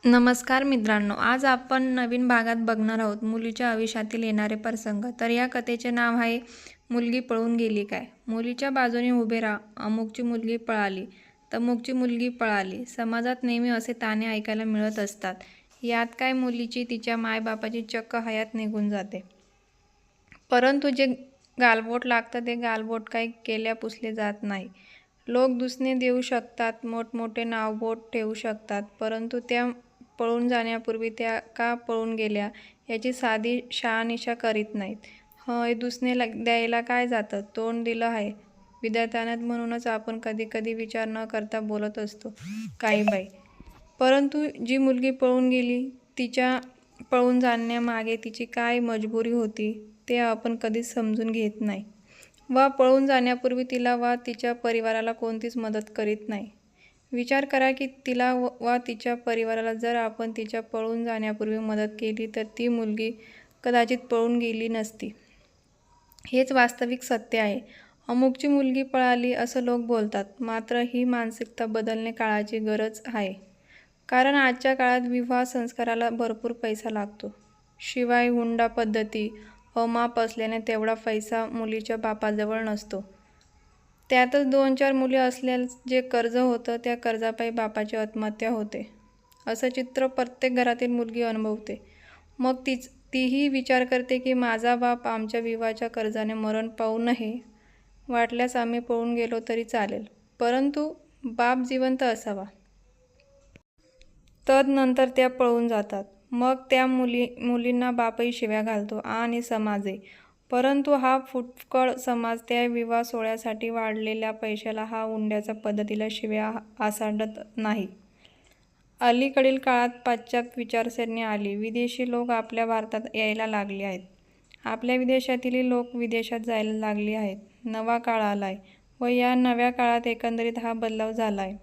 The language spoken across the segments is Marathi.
नमस्कार मित्रांनो, आज आपण नवीन भागात बघणार आहोत मुलीच्या आयुष्यातील येणारे प्रसंग. तर या कथेचे नाव आहे मुलगी पळून गेली काय. मुलीच्या बाजूने उभे राहा, अमुकची मुलगी पळाली, तमुकची मुलगी पळाली. समाजात नेहमी असे ताणे ऐकायला मिळत असतात. यात काय मुलीची तिच्या मायबापाची चक्क हयात निघून जाते. परंतु जे गालबोट लागतं ते गालबोट काही केल्या पुसले जात नाही. लोक दुसणे देऊ शकतात, मोठमोठे नावबोट ठेवू शकतात, परंतु त्या पळून जाण्यापूर्वी त्या का पळून गेल्या याची साधी शहानिशा करीत नाहीत. हे दुसणे द्यायला काय जातं, तोंड दिलं आहे विधात्यानं म्हणूनच आपण कधी कधी विचार न करता बोलत असतो काही बाई. परंतु जी मुलगी पळून गेली तिच्या पळून जाण्यामागे तिची काय मजबुरी होती ते आपण कधीच समजून घेत नाही वा पळून जाण्यापूर्वी तिला वा तिच्या परिवाराला कोणतीच मदत करीत नाही. विचार करा की तिला वा तिच्या परिवाराला जर आपण तिच्या पळून जाण्यापूर्वी मदत केली तर ती मुलगी कदाचित पळून गेली नसती. हेच वास्तविक सत्य आहे. अमुकची मुलगी पळाली असं लोक बोलतात, मात्र ही मानसिकता बदलणे काळाची गरज आहे. कारण आजच्या काळात विवाह संस्काराला भरपूर पैसा लागतो. शिवाय हुंडा पद्धती अमाप असल्याने तेवढा पैसा मुलीच्या बापाजवळ नसतो. त्यातच 2-4 मुली असल्यास जे कर्ज होतं त्या कर्जापायी बापाची आत्महत्या होते. असं चित्र प्रत्येक घरातील मुलगी अनुभवते. मग तीही विचार करते की माझा बाप आमच्या विवाहाच्या कर्जाने मरण पावू नये, वाटल्यास आम्ही पळून गेलो तरी चालेल, परंतु बाप जिवंत असावा. तदनंतर त्या पळून जातात. मग त्या मुलींना बापही शिव्या घालतो आणि समाजही. परंतु हा फुटकळ समाज त्या विवाह सोहळ्यासाठी वाढलेल्या पैशाला हा हुंड्याच्या पद्धतीला शिव्या आसाडत नाही. अलीकडील काळात पाश्चात्य विचारसरणी आली. विदेशी लोक आपल्या भारतात यायला लागले आहेत. आपल्या विदेशातीलही लोक विदेशात जायला लागली आहेत. नवा काळ आलाय व या नव्या काळात एकंदरीत हा बदलाव झालाय.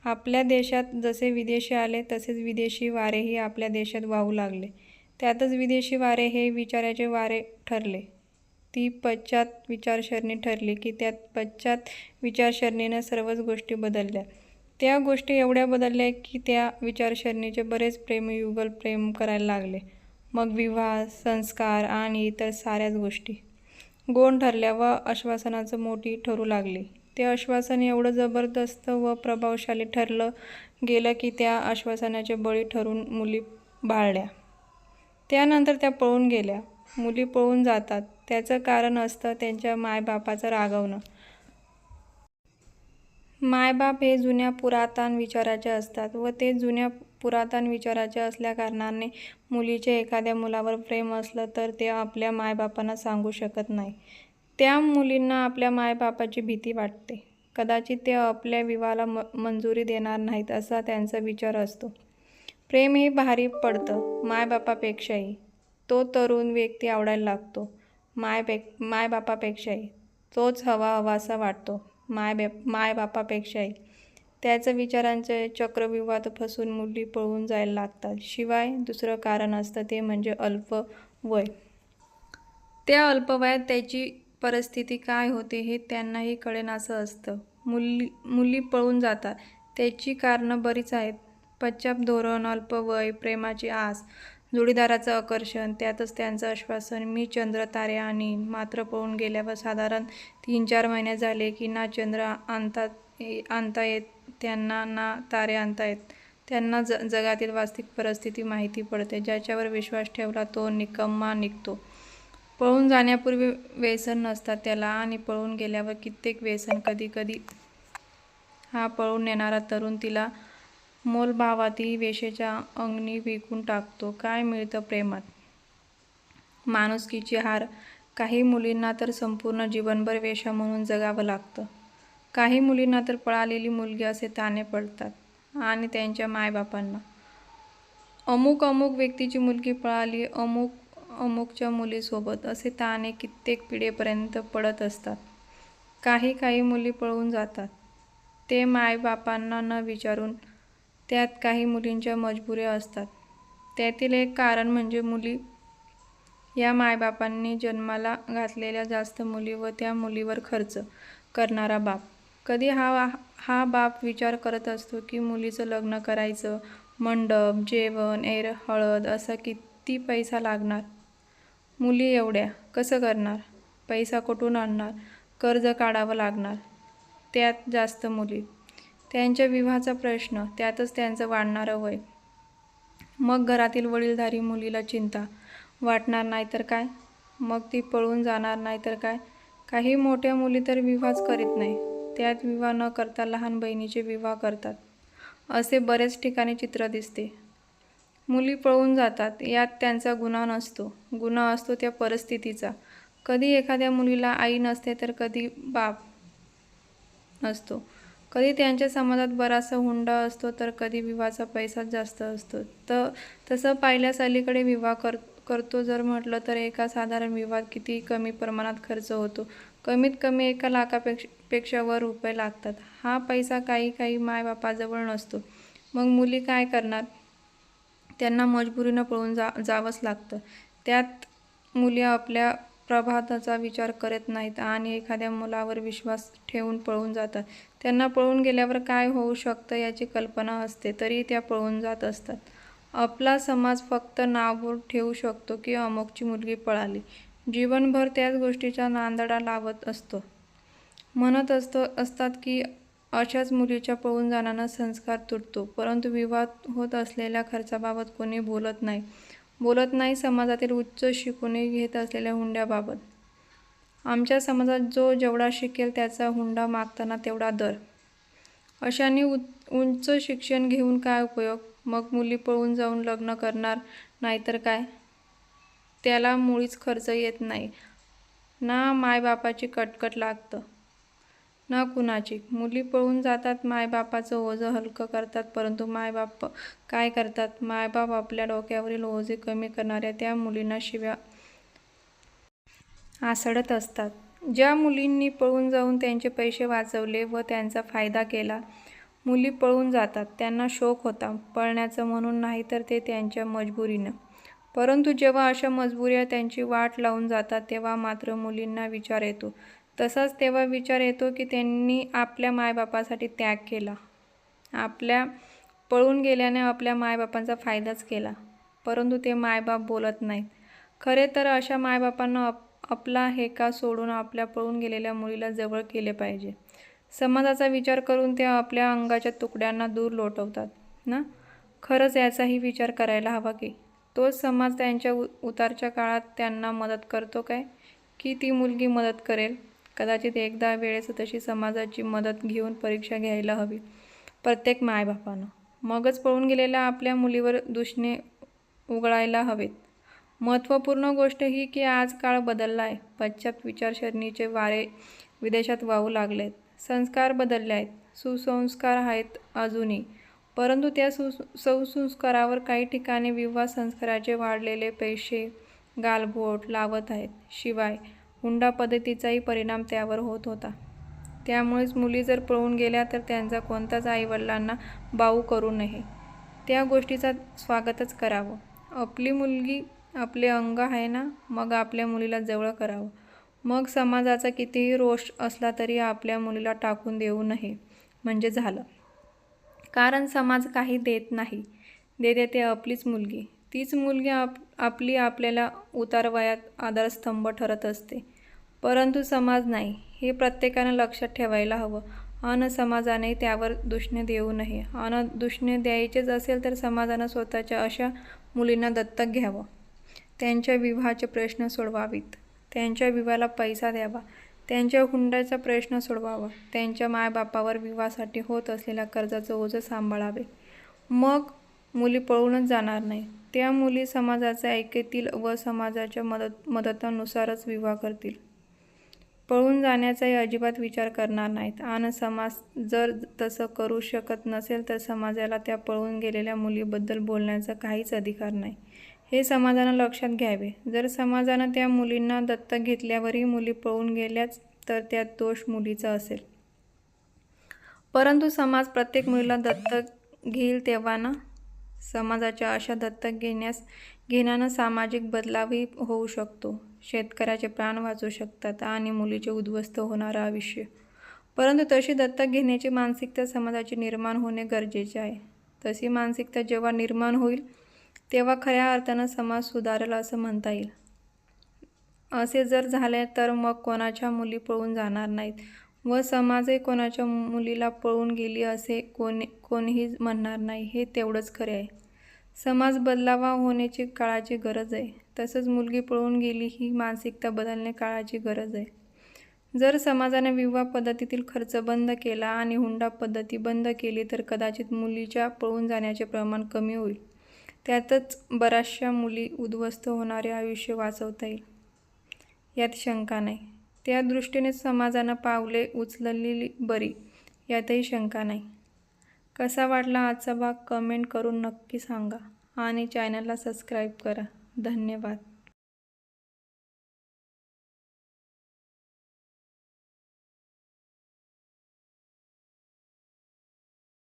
आपल्या देशात जसे विदेशी आले तसेच विदेशी वारेही आपल्या देशात वाहू लागले. त्यातच विदेशी वारे हे विचाराचे वारे ठरले. ती पाश्चात्य विचारसरणी ठरली की त्यात पाश्चात्य विचारसरणीनं सर्वच गोष्टी बदलल्या. त्या गोष्टी एवढ्या बदलल्या की त्या विचारसरणीचे बरेच प्रेमीयुगल प्रेम करायला लागले. मग विवाह संस्कार आणि इतर साऱ्याच गोष्टी गौण ठरल्या व आश्वासनाचं मोठी ठरू लागली. ते आश्वासन एवढं जबरदस्त व प्रभावशाली ठरलं गेलं की त्या आश्वासनाचे बळी ठरून मुली भाळल्या. त्यानंतर त्या पळून गेल्या. मुली पळून जातात त्याचं कारण असतं त्यांच्या मायबापाचं रागवणं. मायबाप हे जुन्या पुरातन विचाराचे असतात व ते जुन्या पुरातन विचाराचे असल्याकारणाने मुलीचे एखाद्या मुलावर प्रेम असलं तर ते आपल्या मायबापांना सांगू शकत नाही. त्या मुलींना आपल्या मायबापाची भीती वाटते. कदाचित ते आपल्या विवाहाला मंजुरी देणार नाहीत असा त्यांचा विचार असतो. प्रेम हे भारी पडतं मायबापापेक्षाही. तो तरुण व्यक्ती आवडायला लागतो मायबापापेक्षाही. तोच हवाहवासा वाटतो मायबापापेक्षाही. त्याचं विचारांचे चक्रव्यूहात फसून मुली पळून जायला लागतात. शिवाय दुसरं कारण असतं ते म्हणजे अल्प वय. त्या अल्पवयात त्याची परिस्थिती काय होते हे त्यांनाही कळेनासं असतं. मुली पळून जातात त्याची कारणं बरीच आहेत. पश्चात धोरण, अल्प वय, प्रेमाची आस, जोडीदाराचं आकर्षण, त्यातच त्यांचं आश्वासन मी चंद्र तारे आणीन. मात्र पळून गेल्यावर साधारण 3-4 महिने झाले की ना चंद्र आणता येत त्यांना ना तारे आणता येत त्यांना. जगातील वास्तविक परिस्थिती माहिती पडते. ज्याच्यावर विश्वास ठेवला तो निकम्मा निघतो. पळून जाण्यापूर्वी व्यसन नसतात त्याला आणि पळून गेल्यावर कित्येक व्यसन. कधी हा पळून नेणारा तरुण तिला मोलभावातही वेश्येच्या अंगणी विकून टाकतो. काय मिळतं प्रेमात? माणुसकीची हार. काही मुलींना तर संपूर्ण जीवनभर वेश्या म्हणून जगावं लागतं. काही मुलींना तर पळालेली मुलगी असे ताणे पडतात आणि त्यांच्या मायबापांना. अमुक व्यक्तीची मुलगी पळाली अमुकच्या मुलीसोबत असे ताणे कित्येक पिढीपर्यंत पडत असतात. काही मुली पळून जातात ते मायबापांना न विचारून. त्यात काही मुलींच्या मजबुऱ्या असतात. त्यातील एक कारण म्हणजे मुली या मायबापांनी जन्माला घातलेल्या जास्त मुली व त्या मुलीवर खर्च करणारा बाप. कधी हा बाप विचार करत असतो की मुलीचं लग्न करायचं मंडप, जेवण, हळद असा किती पैसा लागणार? मुली एवढ्या कसं करणार? पैसा कुठून आणणार? कर्ज काढावं लागणार. त्यात जास्त मुली, त्यांच्या विवाहाचा प्रश्न, त्यातच त्यांचं वाढणारं वय. मग घरातील वडीलधारी मुलीला चिंता वाटणार नाही तर काय? मग ती पळून जाणार नाही तर काय? काही मोठ्या मुली तर विवाहच करीत नाही, त्यात विवाह न करता लहान बहिणीचे विवाह करतात. असे बरेच ठिकाणी चित्र दिसते. मुली पळून जातात, यात त्यांचा गुन्हा नसतो. गुन्हा असतो त्या परिस्थितीचा. कधी एखाद्या मुलीला आई नसते तर कधी बाप नसतो. कधी त्यांच्या समाजात बराचसा हुंडा असतो तर कधी विवाहाचा पैसाच जास्त असतो. तसं पाहिल्यास अलीकडे विवाह करतो जर म्हटलं तर एका साधारण विवाहात किती कमी प्रमाणात खर्च होतो. कमीत कमी 1 लाखापेक्षा वर रुपये लागतात. हा पैसा काही मायबापाजवळ नसतो. मग मुली काय करणार? त्यांना मजबुरीनं पळून जावंच लागतं. त्यात मुली आपल्या प्रभाताचा विचार करत नाहीत आणि एखाद्या मुलावर विश्वास ठेवून पळून जातात. त्यांना पळून गेल्यावर काय होऊ शकतं याची कल्पना असते, तरी त्या पळून जात असतात. आपला समाज फक्त नावबोट ठेवू शकतो की अमुकची मुलगी पळाली. जीवनभर त्याच गोष्टीचा नांदडा लावत असतो. म्हणत असतात की अशाच मुलीच्या पळून जाण्यानं संस्कार तुटतो. परंतु विवाहात होत असलेल्या खर्चाबाबत कोणी बोलत नाही समाजातील उच्च शिकवणी घेत असलेल्या हुंड्याबाबत. आमच्या समाजात जो जेवढा शिकेल त्याचा हुंडा मागताना तेवढा दर. अशाने उंच शिक्षण घेऊन काय उपयोग? मग मुली पळून जाऊन लग्न करणार नाहीतर काय? त्याला मुळीच खर्च येत नाही, ना मायबापाची कटकट लागतं ना कुणाची. मुली पळून जातात, मायबापाचं ओझं हलकं करतात. परंतु मायबाप काय करतात? मायबाप आपल्या डोक्यावरील ओझे कमी करणाऱ्या त्या मुलींना शिव्या आसडत असतात. ज्या मुलींनी पळून जाऊन त्यांचे पैसे वाचवले व त्यांचा फायदा केला. मुली पळून जातात, त्यांना शोक होता. पळण्याचं म्हणून नाही तर ते त्यांच्या मजबुरीनं. परंतु जेव्हा अशा मजबुऱ्या त्यांची वाट लावून जातात तेव्हा मात्र मुलींना विचार येतो. तसाच तेव्हा विचार येतो की त्यांनी आपल्या मायबापासाठी त्याग केला. आपल्या पळून गेल्याने आपल्या मायबापांचा फायदाच केला. परंतु ते मायबाप बोलत नाहीत. खरे तर अशा मायबापांना आपला हेका सोडून आपल्या पळून गेलेल्या मुलीला जवळ केले पाहिजे. समाजाचा विचार करून ते आपल्या अंगाच्या तुकड्यांना दूर लोटवतात ना. खरंच याचाही विचार करायला हवा की तोच समाज त्यांच्या उतारच्या काळात त्यांना मदत करतो काय? की ती मुलगी मदत करेल? कदाचित एकदा वेळेस तशी समाजाची मदत घेऊन परीक्षा घ्यायला हवी प्रत्येक मायबापानं. मगच पळून गेलेल्या आपल्या मुलीवर दूषणे उगळायला हवेत. महत्त्वपूर्ण गोष्ट ही की आज काळ बदलला आहे. पाश्चात्य विचारसरणीचे वारे विदेशात वाहू लागलेत. संस्कार बदलले आहेत. सुसंस्कार आहेत अजूनही. परंतु त्या सुसंस्कारावर काही ठिकाणी विवाह संस्काराचे वाढलेले पैसे गालबोट लावत आहेत. शिवाय हुंडा पद्धतीचाही परिणाम त्यावर होत होता. त्यामुळेच मुली जर पळून गेल्या तर त्यांचा कोणताच आईवडिलांना बाऊ करू नये. त्या गोष्टीचा स्वागतच करावं. आपली मुलगी आपले अंग आहे ना, मग आपल्या मुलीला जवळ करावं. मग समाजाचा कितीही रोष असला तरी आपल्या मुलीला टाकून देऊ नये म्हणजे झालं. कारण समाज काही देत नाही, देते ते आपलीच मुलगी. तीच मुलगी आपली आपल्याला उतारवयात आधारस्तंभ ठरत असते. परंतु समाज नाही, हे प्रत्येकानं लक्षात ठेवायला हवं. अन समाजाने त्यावर दूषणे देऊ नये. अन दूषणे द्यायचेच असेल तर समाजानं स्वतःच्या अशा मुलींना दत्तक घ्यावं. त्यांच्या विवाहाचे प्रश्न सोडवावीत. त्यांच्या विवाहाला पैसा द्यावा. त्यांच्या हुंड्याचा प्रश्न सोडवावा. त्यांच्या मायबापावर विवाहासाठी होत असलेल्या कर्जाचं ओझं सांभाळावे. मग मुली पळूनच जाणार नाही. त्या मुली समाजाचे ऐकतील व समाजाच्या मदतानुसारच विवाह करतील. पळून जाण्याचाही अजिबात विचार करणार नाहीत. आणि समाज जर तसं करू शकत नसेल तर समाजाला त्या पळून गेलेल्या मुलीबद्दल बोलण्याचा काहीच अधिकार नाही, हे समाजानं लक्षात घ्यावे. जर समाजानं त्या मुलींना दत्तक घेतल्यावरही मुली पळून गेल्याच तर त्यात दोष मुलीचा असेल. परंतु समाज प्रत्येक मुलीला दत्तक घेईल तेव्हा ना. समाजाच्या अशा दत्तक घेण्यानं सामाजिक बदलावही होऊ शकतो. शेतकऱ्याचे प्राण वाचू शकतात आणि मुलीचे उद्ध्वस्त होणारं आयुष्य. परंतु तशी दत्तक घेण्याची मानसिकता समाजाची निर्माण होणे गरजेचे आहे. तशी मानसिकता जेव्हा निर्माण होईल तेव्हा खऱ्या अर्थानं समाज सुधारेल असं म्हणता येईल. असे जर झाले तर मग कोणाच्या मुली पळून जाणार नाहीत व समाजही कोणाच्या मुलीला पळून गेली असे कोणीही म्हणणार नाही, हे तेवढंच खरे आहे. समाज बदलावा होण्याची काळाची गरज आहे. तसंच मुलगी पळून गेली ही मानसिकता बदलणे काळाची गरज आहे. जर समाजाने विवाह पद्धतीतील खर्च बंद केला आणि हुंडा पद्धती बंद केली तर कदाचित मुलीच्या पळून जाण्याचे प्रमाण कमी होईल. त्यातच बऱ्याचशा मुली उद्ध्वस्त होणारे आयुष्य वाचवता येईल, यात शंका नाही. त्या दृष्टीने समाजानं पावले उचललेली बरी, यातही शंका नाही. कसा वाटला आजचा भाग कमेंट करून नक्की सांगा आणि चॅनलला सबस्क्राईब करा. धन्यवाद.